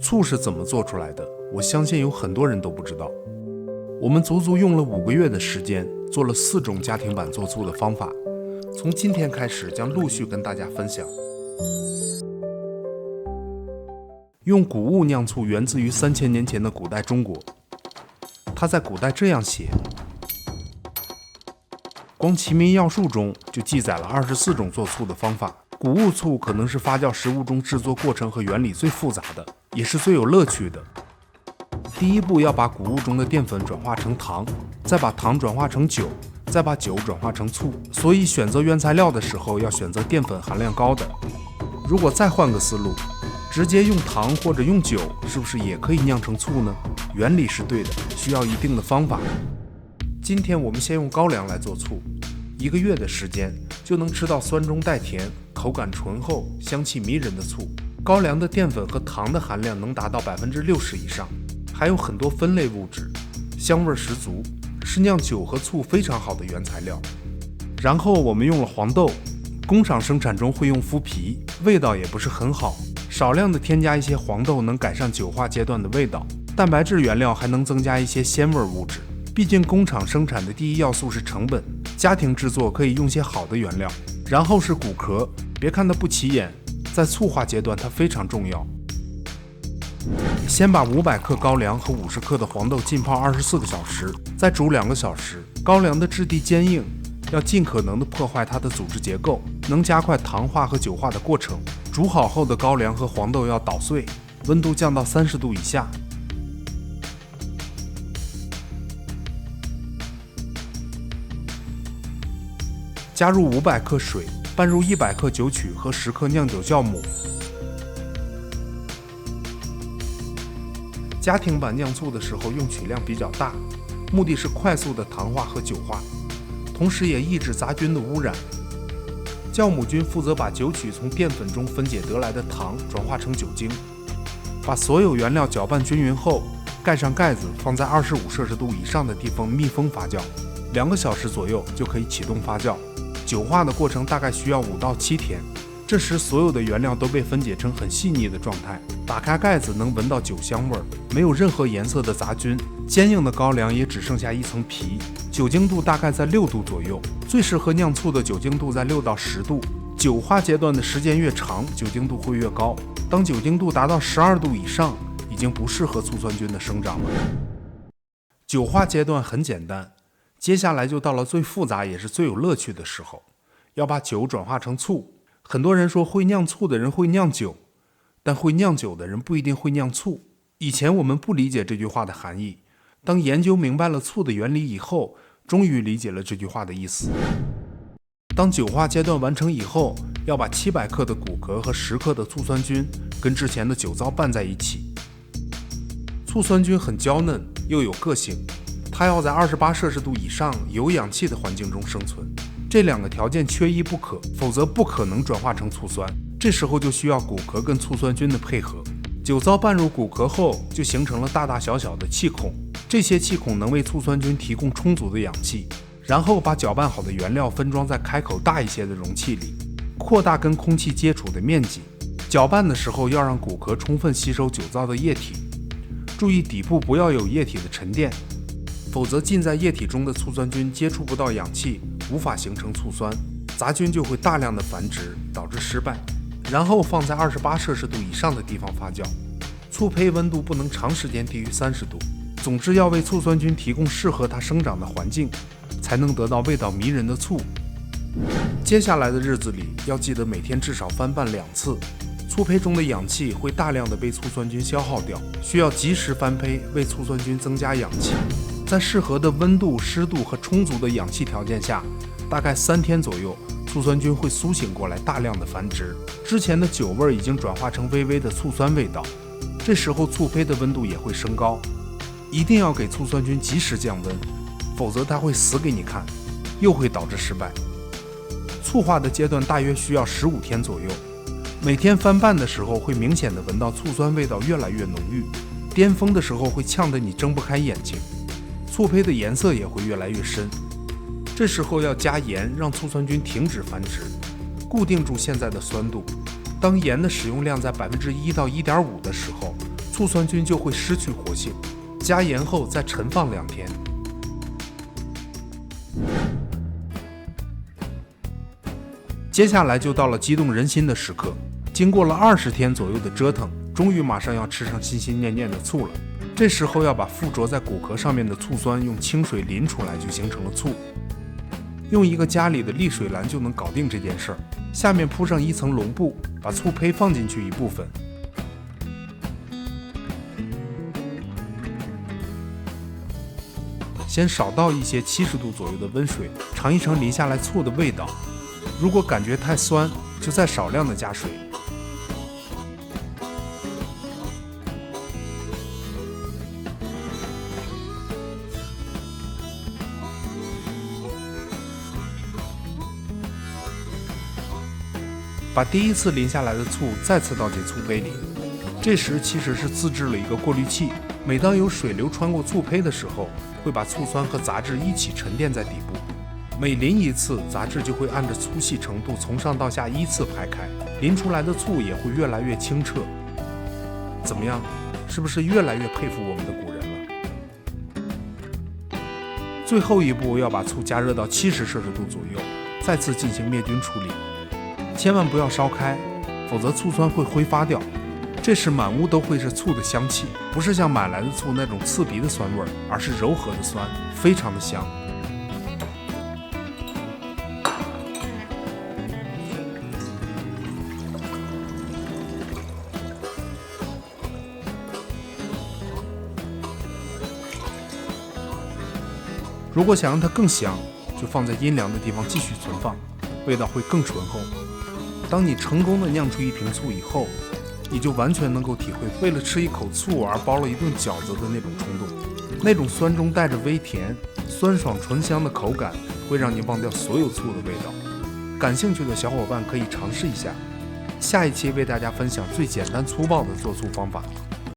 醋是怎么做出来的？我相信有很多人都不知道。我们足足用了5个月的时间，做了4种家庭版做醋的方法。从今天开始，将陆续跟大家分享。用谷物酿醋源自于3000年前的古代中国。他在古代这样写：光《齐民要术》中就记载了24种做醋的方法。谷物醋可能是发酵食物中制作过程和原理最复杂的，也是最有乐趣的。第一步要把谷物中的淀粉转化成糖，再把糖转化成酒，再把酒转化成醋。所以选择原材料的时候要选择淀粉含量高的。如果再换个思路，直接用糖或者用酒，是不是也可以酿成醋呢？原理是对的，需要一定的方法。今天我们先用高粱来做醋，1个月的时间就能吃到酸中带甜、口感醇厚、香气迷人的醋。高粱的淀粉和糖的含量能达到60%以上，还有很多酚类物质，香味十足，是酿酒和醋非常好的原材料。然后我们用了黄豆，工厂生产中会用麸皮，味道也不是很好，少量的添加一些黄豆能改善酒化阶段的味道。蛋白质原料还能增加一些鲜味物质，毕竟工厂生产的第一要素是成本，家庭制作可以用些好的原料。然后是骨壳，别看它不起眼，在醋化阶段它非常重要。先把500克高粱和50克的黄豆浸泡24个小时，再煮2个小时。高粱的质地坚硬，要尽可能的破坏它的组织结构，能加快糖化和酒化的过程。煮好后的高粱和黄豆要捣碎，温度降到30度以下。加入500克水，拌入100克酒曲和10克酿酒酵母。家庭版酿醋的时候用曲量比较大，目的是快速的糖化和酒化，同时也抑制杂菌的污染。酵母菌负责把酒曲从淀粉中分解得来的糖转化成酒精。把所有原料搅拌均匀后，盖上盖子，放在25摄氏度以上的地方密封发酵，2个小时左右就可以启动发酵。酒化的过程大概需要5到7天，这时所有的原料都被分解成很细腻的状态。打开盖子能闻到酒香味，没有任何颜色的杂菌，坚硬的高粱也只剩下一层皮，酒精度大概在6度左右，最适合酿醋的酒精度在6到10度。酒化阶段的时间越长，酒精度会越高，当酒精度达到12度以上，已经不适合醋酸菌的生长了。酒化阶段很简单，接下来就到了最复杂也是最有乐趣的时候，要把酒转化成醋。很多人说会酿醋的人会酿酒，但会酿酒的人不一定会酿醋。以前我们不理解这句话的含义，当研究明白了醋的原理以后，终于理解了这句话的意思。当酒化阶段完成以后，要把700克的骨壳和10克的醋酸菌跟之前的酒糟拌在一起。醋酸菌很娇嫩又有个性，它要在28摄氏度以上有氧气的环境中生存，这2个条件缺一不可，否则不可能转化成醋酸。这时候就需要骨壳跟醋酸菌的配合。酒糟拌入骨壳后，就形成了大大小小的气孔，这些气孔能为醋酸菌提供充足的氧气。然后把搅拌好的原料分装在开口大一些的容器里，扩大跟空气接触的面积。搅拌的时候要让骨壳充分吸收酒糟的液体，注意底部不要有液体的沉淀，否则浸在液体中的醋酸菌接触不到氧气，无法形成醋酸，杂菌就会大量的繁殖，导致失败。然后放在28摄氏度以上的地方发酵，醋胚温度不能长时间低于30度。总之要为醋酸菌提供适合它生长的环境，才能得到味道迷人的醋。接下来的日子里要记得每天至少翻拌2次，醋胚中的氧气会大量的被醋酸菌消耗掉，需要及时翻胚为醋酸菌增加氧气。在适合的温度、湿度和充足的氧气条件下，大概3天左右，醋酸菌会苏醒过来，大量的繁殖。之前的酒味已经转化成微微的醋酸味道，这时候醋胚的温度也会升高，一定要给醋酸菌及时降温，否则它会死给你看，又会导致失败。醋化的阶段大约需要15天左右，每天翻拌的时候会明显的闻到醋酸味道越来越浓郁，巅峰的时候会呛得你睁不开眼睛，醋胚的颜色也会越来越深。这时候要加盐，让醋酸菌停止繁殖，固定住现在的酸度。当盐的使用量在1%到1.5%的时候，醋酸菌就会失去活性。加盐后再陈放2天。接下来就到了激动人心的时刻，经过了20天左右的折腾，终于马上要吃上心心念念的醋了。这时候要把附着在骨壳上面的醋酸用清水淋出来，就形成了醋。用一个家里的沥水篮就能搞定这件事儿。下面铺上一层笼布，把醋胚放进去一部分，先少倒一些70度左右的温水，尝一尝淋下来醋的味道。如果感觉太酸，就再少量的加水。把第一次淋下来的醋再次倒进醋胚里，这时其实是自制了一个过滤器，每当有水流穿过醋胚的时候，会把醋酸和杂质一起沉淀在底部。每淋一次，杂质就会按着粗细程度从上到下依次排开，淋出来的醋也会越来越清澈。怎么样，是不是越来越佩服我们的古人了？最后一步要把醋加热到70摄氏度左右，再次进行灭菌处理。千万不要烧开，否则醋酸会挥发掉。这时满屋都会是醋的香气，不是像买来的醋那种刺鼻的酸味，而是柔和的酸，非常的香。如果想让它更香，就放在阴凉的地方继续存放，味道会更醇厚。当你成功的酿出一瓶醋以后，你就完全能够体会为了吃一口醋而包了一顿饺子的那种冲动。那种酸中带着微甜，酸爽醇香的口感，会让你忘掉所有醋的味道。感兴趣的小伙伴可以尝试一下。下一期为大家分享最简单粗暴的做醋方法。